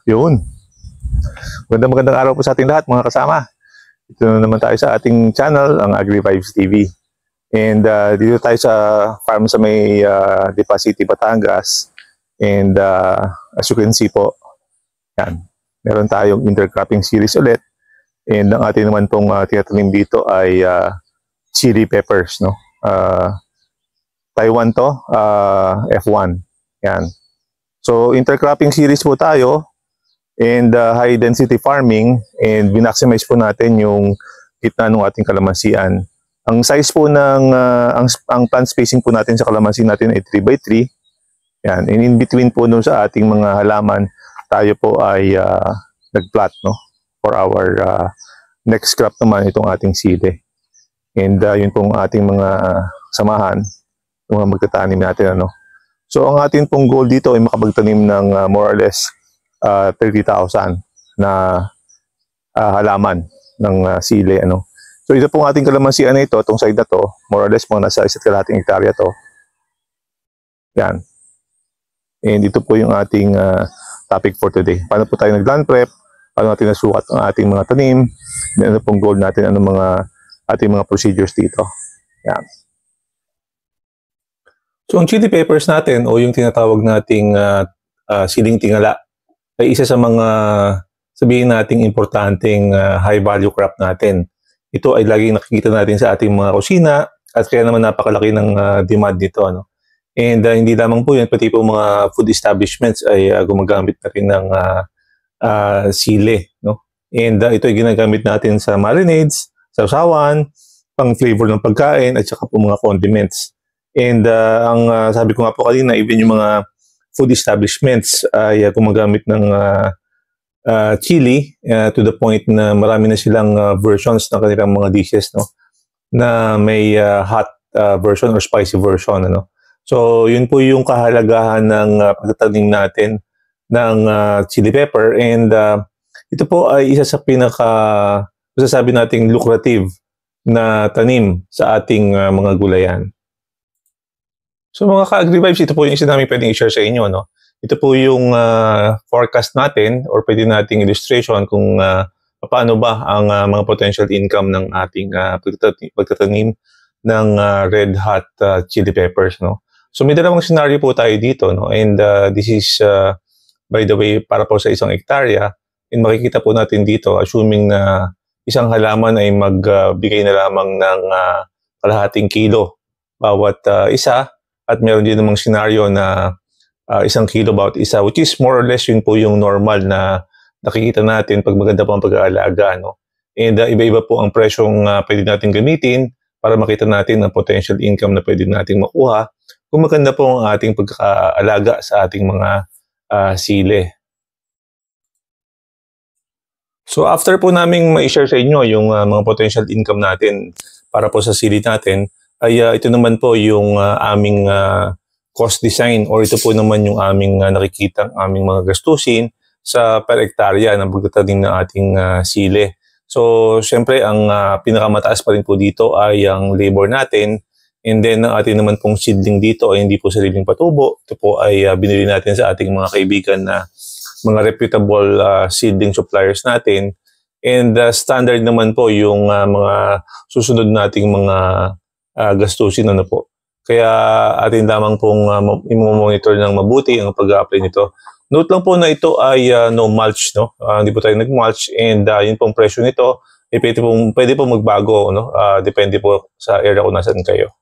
Yun. Magandang araw po sa ating lahat mga kasama. Ito na naman tayo sa ating channel, ang AgriVibes TV. And dito tayo sa farm sa may Lipa City, Batangas. And as you can see po, yan, meron tayong intercropping series ulit. And ang ating naman pong tinatanim dito ay chili peppers, no? Taiwan to, F1. Yan. So intercropping series po tayo. And high density farming, and binaximize po natin yung gitna ng ating kalamansian. Ang size po ng ang plant spacing po natin sa kalamansi natin ay 3x3. Yan, and in between po nung sa ating mga halaman, tayo po ay nagplat, no, for our next crop naman itong ating sili. And yun pong ating mga samahan, mga magtatanim natin, ano. So ang ating pong goal dito ay makapagtanim ng more or less 30,000 na halaman ng sili, ano. So ito pong ating kalamansian na ito, itong side na to, more or less mga nasa 1.5 hektarya to. Yan. And ito po yung ating topic for today. Paano po tayo nag-land prep, paano natin nasukat ang ating mga tanim, ano pong goal natin, ano mga ating mga procedures dito. Yan. So ang chili peppers natin o yung tinatawag nating siling tingala ay isa sa mga, sabihin nating importanteng high value crop natin. Ito ay laging nakikita natin sa ating mga kusina at kaya naman napakalaki ng demand nito, ano. And hindi lamang po yan, pati po mga food establishments ay gumagamit na rin ng sili, no. And ito ay ginagamit natin sa marinades, sa usawan, pang flavor ng pagkain at saka po mga condiments. And ang sabi ko nga po kanina, even yung mga food establishments ay gumagamit ng chili to the point na marami na silang versions ng kanilang mga dishes, no, na may hot version or spicy version, ano. So yun po yung kahalagahan ng pagtatanim natin ng chili pepper, and ito po ay isa sa masasabi nating lucrative na tanim sa ating mga gulayan. So mga ka-AgriVibes, ito po yung isa namin pwedeng i-share sa inyo, no? Ito po yung forecast natin or pwede nating illustration kung paano ba ang mga potential income ng ating pagtatanim ng red hot chili peppers, no? So may dalawang scenario po tayo dito, no? And this is, by the way, para po sa 1 hektarya. And makikita po natin dito, assuming na isang halaman ay magbigay na lamang ng kalahating kilo bawat isa. At meron din namang scenario na 1 kilo bawat isa, which is more or less yun po yung normal na nakikita natin pag maganda po ang pag-aalaga, no? And iba-iba po ang presyong pwede natin gamitin para makita natin ang potential income na pwede natin makuha kung maganda po ang ating pagkakaalaga sa ating mga sili. So after po naming ma-share sa inyo yung mga potential income natin para po sa sili natin, ay ito naman po yung aming cost design, or ito po naman yung aming nakikita aming mga gastusin sa per hektarya ng pagtatanim ng ating sili. So syempre ang pinakamataas pa rin po dito ay ang labor natin, and then ang ating naman pong seedling dito ay hindi po sariling patubo. Ito po ay binili natin sa ating mga kaibigan na mga reputable seedling suppliers natin, and standard naman po yung mga susunod nating mga gastusin, ano po. Kaya atin lamang pong i-monitor ng mabuti ang pag-apply nito. Note lang po na ito ay no mulch, no. Hindi po tayo nag-mulch, and yun pong presyo nito ay pwede pong magbago, no. Depende po sa area kung nasaan kayo.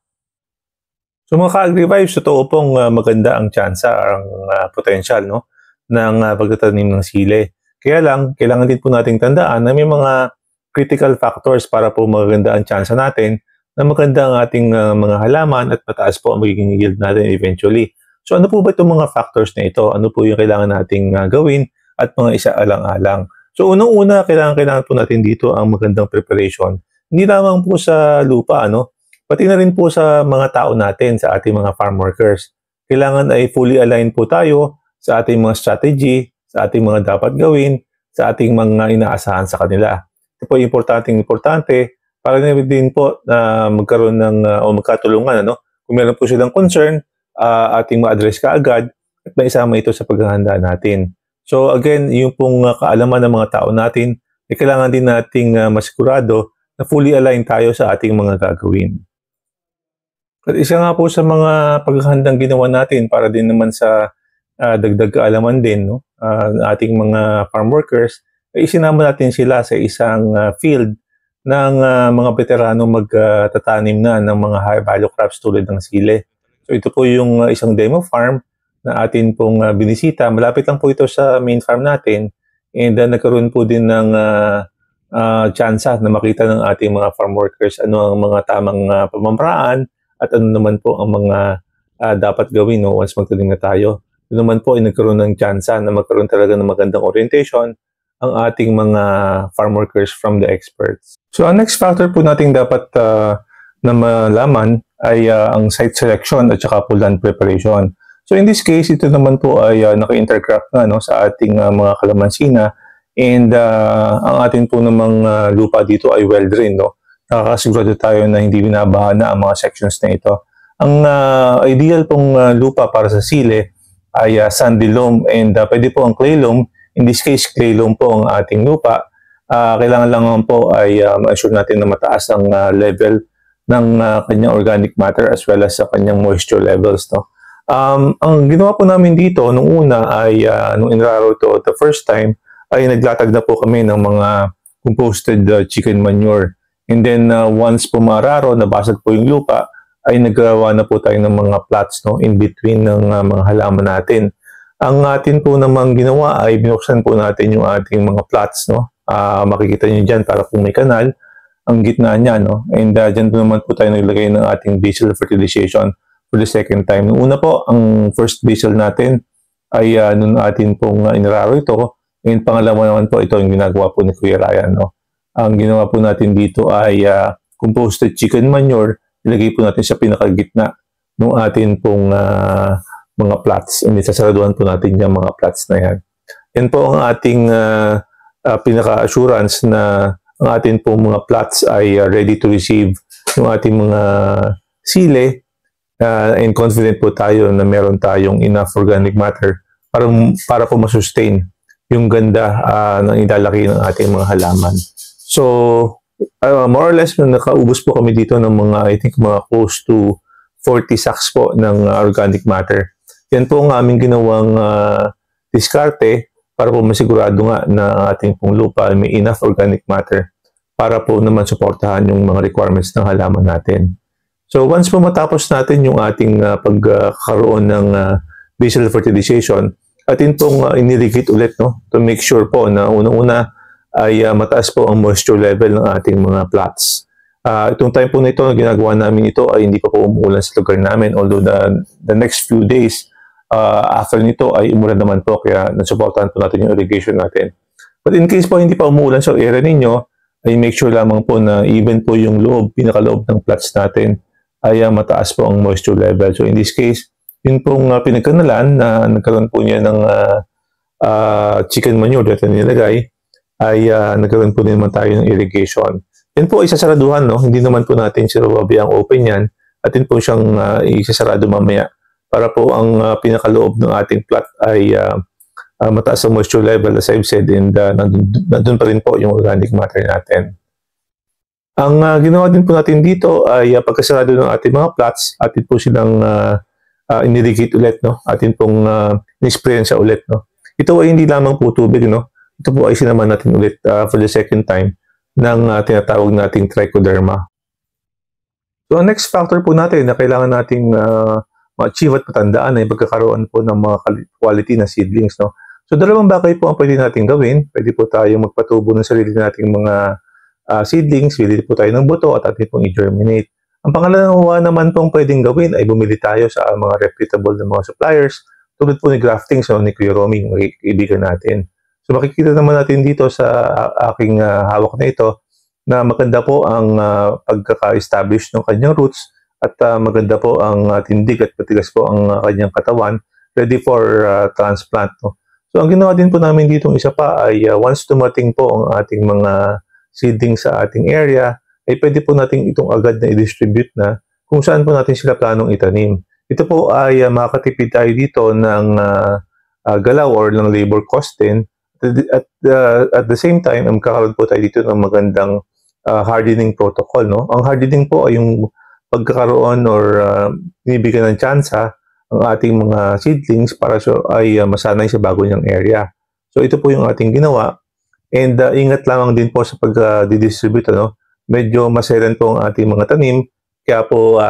So mga ka-AgriVibes, totoo pong maganda ang tsansa, ang potential, no, ng pagtatanim ng sili. Kaya lang, kailangan din po nating tandaan na may mga critical factors para po maganda ang tsansa natin na maganda ang ating mga halaman at mataas po ang magiging yield natin eventually. So ano po ba itong mga factors na ito? Ano po yung kailangan nating gawin at mga isaalang-alang? So unang-una, kailangan po natin dito ang magandang preparation. Hindi lamang po sa lupa, ano? Pati na rin po sa mga tao natin, sa ating mga farm workers. Kailangan ay fully aligned po tayo sa ating mga strategy, sa ating mga dapat gawin, sa ating mga inaasahan sa kanila. Ito po importante para din po na magkaroon ng o magkatulungan, ano? Kung meron po silang concern, ating ma-address kaagad at maisama ito sa paghahanda natin. So again, yung pong kaalaman ng mga tao natin, kailangan din nating masigurado na fully aligned tayo sa ating mga gagawin. At isa nga po sa mga paghahandang ginawa natin para din naman sa dagdag kaalaman din ng ating mga farm workers, ay isinama natin sila sa isang field ng mga veterano magtatanim na ng mga high value crops tulad ng sili. So ito po yung isang demo farm na atin pong binisita. Malapit lang po ito sa main farm natin, and nagkaroon po din ng tsansa na makita ng ating mga farm workers ano ang mga tamang pamamaraan at ano naman po ang mga dapat gawin once magtanim na tayo. Ito naman po ay nagkaroon ng tsansa na magkaroon talaga ng magandang orientation ang ating mga farm workers from the experts. So ang next factor po nating dapat na malaman ay ang site selection at saka po land preparation. So in this case, ito naman po ay naka-intercrop na sa ating mga kalamansina, and ang atin po namang lupa dito ay well drained. Nakakasigurado tayo na hindi binabaha na ang mga sections na ito. Ang ideal pong lupa para sa sili ay sandy loam, and pwede po ang clay loam. In this case, clay loam po ang ating lupa. Kailangan lang po ay ma-assure natin na mataas ang level ng kanyang organic matter as well as sa kanyang moisture levels. Ang ginawa po namin dito nung una ay nung inraro to the first time ay naglatag na po kami ng mga composted chicken manure. And then once po mararo, nabasag po yung lupa, ay nagawa na po tayo ng mga plots in between ng mga halaman natin. Ang atin po namang ginawa ay binuksan po natin yung ating mga plots. Makikita nyo dyan para kung may kanal, ang gitna niya. And dyan po naman po tayo naglagay ng ating basal fertilization for the second time. Noong una po, ang first basal natin ay nung atin pong inararo ito. And pangalawa naman po, ito yung ginagawa po ni Kuya Ryan. Ang ginawa po natin dito ay composted chicken manure. Ilagay po natin sa pinakagitna ng atin pong mga plots. And sasaraduhan po natin yung mga plots na yan. Yan po ang ating pinaka-assurance na ang atin pong mga plots ay ready to receive yung ating mga sili. And confident po tayo na meron tayong enough organic matter para po masustain yung ganda ng idalaki ng ating mga halaman. So, more or less, nakaubos po kami dito ng mga, I think, mga close to 40 sacks po ng organic matter. Yan po ang aming ginawang diskarte para po masigurado nga na ating pong lupa may enough organic matter para po naman suportahan yung mga requirements ng halaman natin. So, once po matapos natin yung ating pagkakaroon ng basal fertilization, atin pong inirrigate ulit to make sure po na unang-una ay mataas po ang moisture level ng ating mga plots. Itong time po na ito, ginagawa namin ito ay hindi pa po umuulan sa lugar namin, although the next few days after nito ay umulan naman po, kaya nasuportahan po natin yung irrigation natin. But in case po hindi pa umuulan sa area ninyo, ay make sure lamang po na even po yung pinakaloob ng plots natin ay mataas po ang moisture level. So in this case, yun pong pinagkanalan na nagkaroon po niya ng chicken manure dito nilagay, ay nagkaroon po din naman tayo ng irrigation. Yan po ay sasaraduhan, hindi naman po natin sinababayang open yan, at yun po siyang isasarado mamaya para po ang pinakaloob ng ating plot ay mataas ang moisture level, as I've said, and nandun pa rin po yung organic matter natin. Ang ginawa din po natin dito ay pagkasarado ng ating mga plots, atin po silang inirrigate ulit, atin pong in-experience ulit. Ito ay hindi lamang po tubig, ito po ay sinaman natin ulit for the second time ng tinatawag nating trichoderma. So, ang next factor po natin na kailangan nating ma-achieve at patandaan ay pagkakaroon po ng mga quality na seedlings. So, dalawang bagay po ang pwede natin gawin. Pwede po tayo magpatubo ng sarili nating mga seedlings, bili po tayo ng buto at atin pong i-germinate. Ang pangalawa naman pong pwedeng gawin ay bumili tayo sa mga reputable na mga suppliers, tulad po ni Grafting, ni Kuya Romy, kaibigan natin. So makikita naman natin dito sa aking hawak na ito na maganda po ang pagkaka-establish ng kanyang roots at maganda po ang tindig at matigas po ang kanyang katawan, ready for transplant. So ang ginawa din po namin dito isa pa ay once dumating po ang ating mga seedlings sa ating area, ay pwede po natin itong agad na i-distribute na kung saan po natin sila planong itanim. Ito po ay makakatipid tayo dito ng galaw or ng labor cost din. At the same time, magkakaroon po tayo dito ng magandang hardening protocol. No? Ang hardening po ay yung pagkakaroon or binibigyan ng tsansa ang ating mga seedlings para ay masanay sa bago niyang area. So ito po yung ating ginawa. And ingat lamang din po sa pag-distribute. Medyo maselan po ang ating mga tanim. Kaya po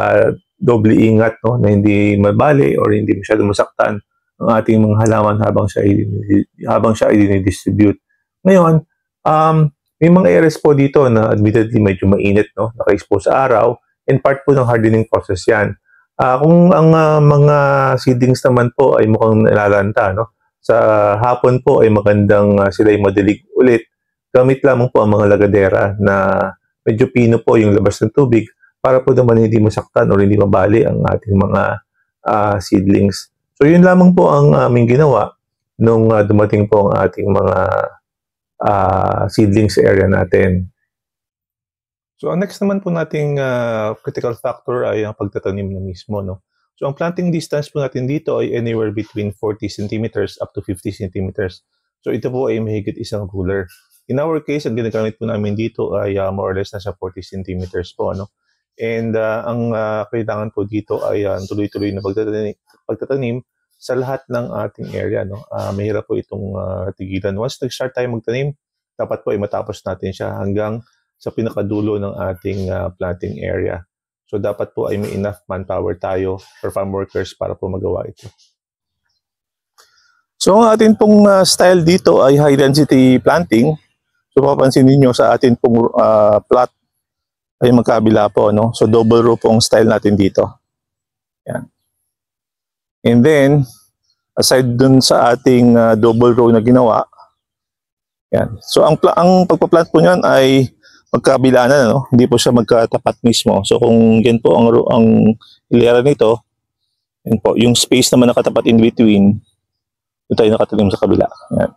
doble ingat na hindi mabali or hindi masyadong masaktan ang ating mga halaman habang siya ay dinidistribute. Ngayon, may mga areas po dito na admittedly medyo mainit, naka-expose sa araw, and part po ng hardening process yan. Kung ang mga seedlings naman po ay mukhang nalalanta, sa hapon po ay magandang sila ay madilig ulit, gamit lamang po ang mga lagadera na medyo pino po yung labas ng tubig para po naman hindi masaktan o hindi mabali ang ating mga seedlings. So yun lamang po ang aming ginawa nung dumating po ang ating mga seedlings area natin. So ang next naman po nating critical factor ay ang pagtatanim na mismo. So ang planting distance po natin dito ay anywhere between 40 centimeters up to 50 centimeters. So ito po ay mahigit isang ruler. In our case, ang ginagamit po namin dito ay more or less nasa 40 centimeters po. And ang kailangan po dito ay tuloy-tuloy na pagtatanim sa lahat ng ating area. Mahirap po itong tigilan. Once nag-start tayo magtanim, dapat po ay matapos natin siya hanggang sa pinakadulo ng ating planting area. So dapat po ay may enough manpower tayo for farm workers para po magawa ito. So ang atin pong style dito ay high density planting. So papansin niyo sa atin pong plot ay magkabila po, So double row po ang style natin dito. Yan. And then, aside dun sa ating double row na ginawa, yan. So ang pagpa-plant po niyan ay magkabila na, Hindi po siya magkatapat mismo. So kung yan po ang hilera nito, yan po, yung space naman nakatapat in between, doon tayo nakatanim sa kabila. Yan.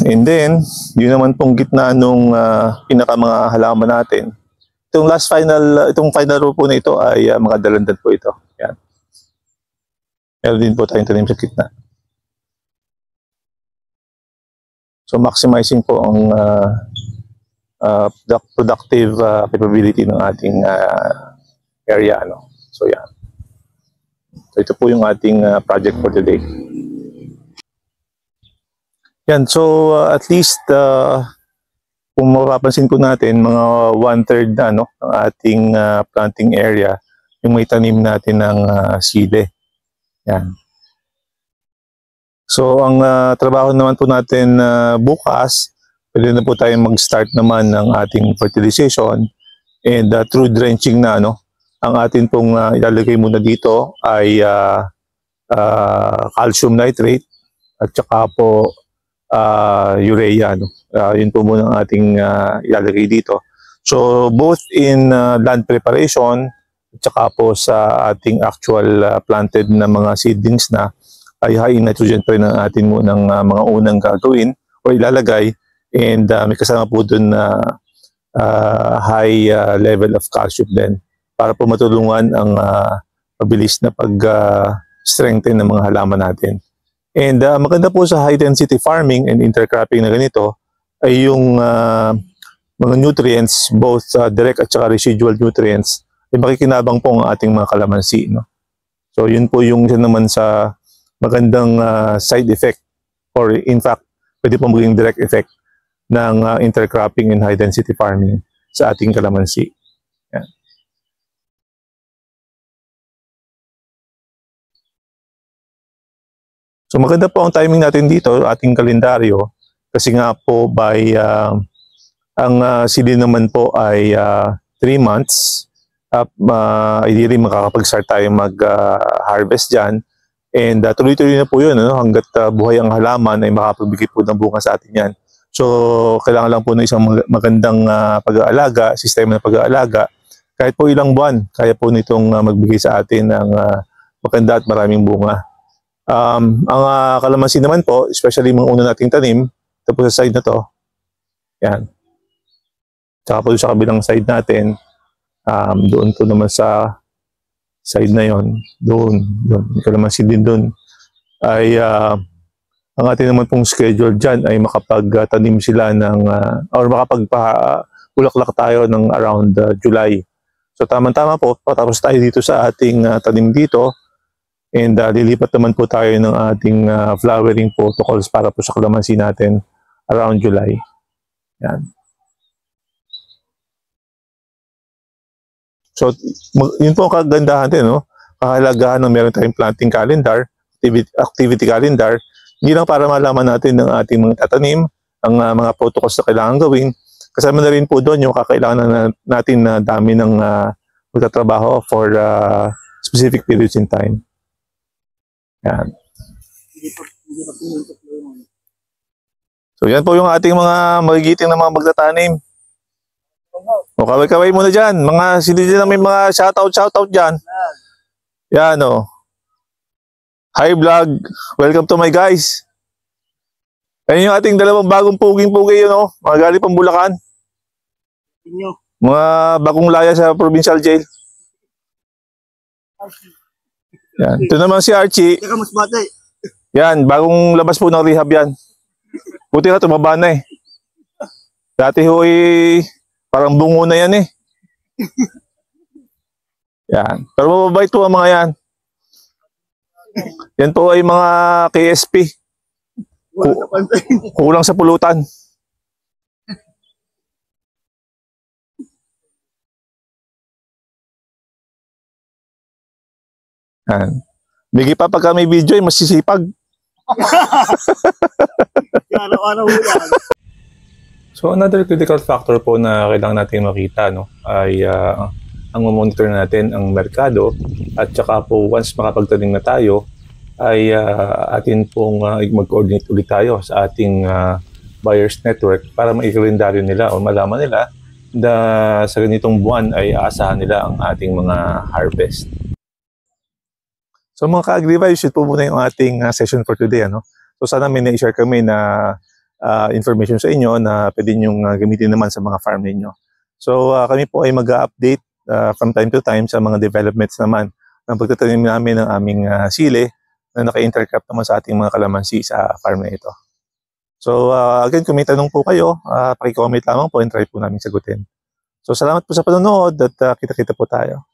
And then, yun naman pong gitna nung pinaka mga halaman natin. Itong final row po na ito ay mga dalandan po ito. Yan. Meron din po tayong tanim sa gitna. So maximizing po ang productive capability ng ating area. So yan. So ito po yung ating project for today. Yan, so at least kung mapapansin po natin, mga 1/3 ng ating planting area yung may tanim natin ng sili. Yan. So ang trabaho naman po natin bukas, pwede na po tayo mag-start naman ng ating fertilization and through drenching na ang atin pong ilalagay muna dito ay calcium nitrate at saka po urea. Yun po muna ang ating ilalagay dito. So both in land preparation at saka po sa ating actual planted na mga seedlings na ay high in nitrogen pa rin ang atin munang mga unang gagawin o ilalagay, and may kasama po dun na high level of calcium din para po matulungan ang mabilis na pag-strengthen ng mga halaman natin. And maganda po sa high density farming and intercropping na ganito ay yung mga nutrients, both direct at saka residual nutrients, ay makikinabang po ang ating mga kalamansi. So yun po yung isa naman sa magandang side effect, or in fact, pwede po maging direct effect ng intercropping and high density farming sa ating kalamansi. Yan. So maganda po ang timing natin dito, ating kalendaryo, kasi nga po by ang sili naman po ay 3 months. Ideally makakapag-start tayo mag-harvest dyan. And tuloy-tuloy na po yun, hanggat buhay ang halaman ay makapagbigay po ng bunga sa atin yan. So kailangan lang po ng isang magandang pag-aalaga, sistema ng pag-aalaga. Kahit po ilang buwan, kaya po nitong magbigay sa atin ng maganda at maraming bunga. Ang kalamansi naman po, especially mga una nating tanim, ito po sa side na to, yan. Tsaka po sa kabilang side natin, doon po naman sa side na yon, doon, may kalamansi din doon. ay ang ating naman pong schedule dyan ay makapagtanim sila ng or makapagpabulaklak tayo ng around July. So tamang-tama po, patapos tayo dito sa ating tanim dito and lilipat naman po tayo ng ating flowering protocols para po sa kalamansi natin around July. Yan. So yun po ang kagandahan din, no? Kahalagahan ng meron tayong planting calendar, activity calendar, hindi lang para malaman natin ng ating mga tatanim, ang mga protocols na kailangan gawin. Kasama na rin po doon yung kakailangan natin na dami ng magtatrabaho for specific periods in time. Yan. So yan po yung ating mga magigiting na mga magtatanim. O kaway-kaway muna dyan. Mga sino dyan may mga shoutout dyan. Yan o. Hi vlog. Welcome to my guys. Ayan yung ating dalawang bagong puging-pugi yun o. Mga galing pang Bulacan. Mga bagong laya sa provincial jail. Yan. Ito naman si Archie. Yan. Bagong labas po ng rehab yan. Buti na tumaba na eh. Dati ho eh, parang bungo na yan eh. Yan. Pero mababait po ang mga yan. Yan po ay mga KSP. Kulang sa pulutan. Yan. Bigay pa pagka may video ay masisipag. So another critical factor po na kailangan natin makita, no, ay ang monitor natin ang merkado at saka po once makapagtanim na tayo ay atin pong mag-coordinate ulit tayo sa ating buyers network para maikalendaryo nila o malaman nila na sa ganitong buwan ay aasahan nila ang ating mga harvest. So mga ka-Agri-Vibes, yun po muna yung ating session for today. Ano? So sana may na-share kami na information sa inyo na pwede nyong gamitin naman sa mga farm ninyo. So kami po ay mag-update from time to time sa mga developments naman ng pagtatanim namin ng aming sili na naka-intercrop naman sa ating mga kalamansi sa farm na ito. So again, kung may tanong po kayo, paki-comment lamang po and try po namin sagutin. So salamat po sa panonood at kita-kita po tayo.